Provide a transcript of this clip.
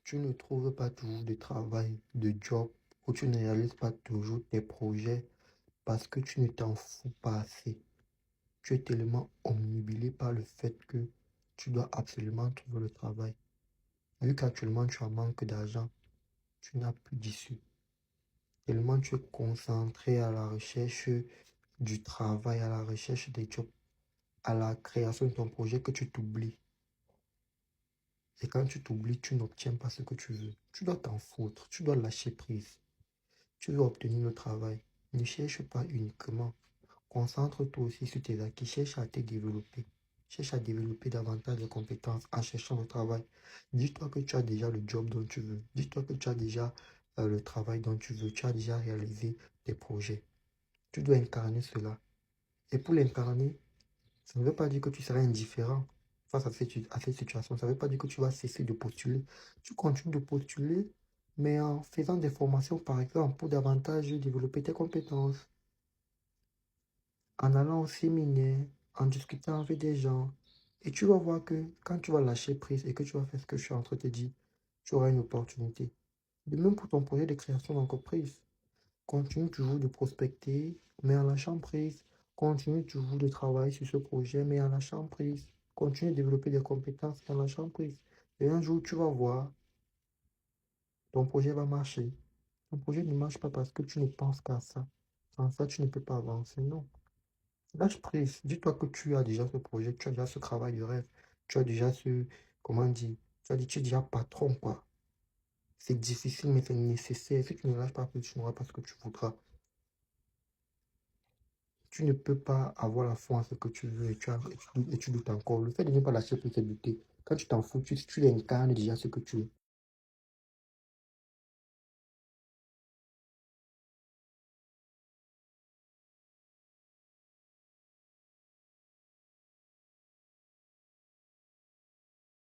Tu ne trouves pas toujours de travail, de job, ou tu ne réalises pas toujours tes projets parce que tu ne t'en fous pas assez. Tu es tellement omnibulé par le fait que tu dois absolument trouver le travail. Vu qu'actuellement tu as manque d'argent, tu n'as plus d'issue. Tellement tu es concentré à la recherche du travail, à la recherche des jobs, à la création de ton projet que tu t'oublies. Et quand tu t'oublies, tu n'obtiens pas ce que tu veux. Tu dois t'en foutre, tu dois lâcher prise. Tu veux obtenir le travail. Ne cherche pas uniquement. Concentre-toi aussi sur tes acquis. Cherche à te développer. Cherche à développer davantage de compétences en cherchant le travail. Dis-toi que tu as déjà le job dont tu veux. Dis-toi que tu as déjà le travail dont tu veux. Tu as déjà réalisé tes projets. Tu dois incarner cela. Et pour l'incarner, ça ne veut pas dire que tu seras indifférent face à cette situation. Ça ne veut pas dire que tu vas cesser de postuler. Tu continues de postuler, mais en faisant des formations, par exemple, pour davantage développer tes compétences, en allant au séminaire, en discutant avec des gens. Et tu vas voir que quand tu vas lâcher prise et que tu vas faire ce que je suis en train de te dire, tu auras une opportunité. De même pour ton projet de création d'entreprise. Continue toujours de prospecter, mais en lâchant prise. Continue toujours de travailler sur ce projet, mais en lâchant prise. Continue de développer des compétences en lâchant prise. Et un jour, tu vas voir, ton projet va marcher. Ton projet ne marche pas parce que tu ne penses qu'à ça. Sans ça, tu ne peux pas avancer, non. Lâche prise. Dis-toi que tu as déjà ce projet, tu as déjà ce travail de rêve. Tu as déjà comment dire, tu es déjà patron, quoi. C'est difficile, mais c'est nécessaire. Si tu ne lâches pas prise, tu n'auras pas ce que tu voudras. Tu ne peux pas avoir la foi en ce que tu veux et tu doutes encore. Le fait de ne pas lâcher prise, c'est douter. Quand tu t'en fous, tu incarnes déjà ce que tu es.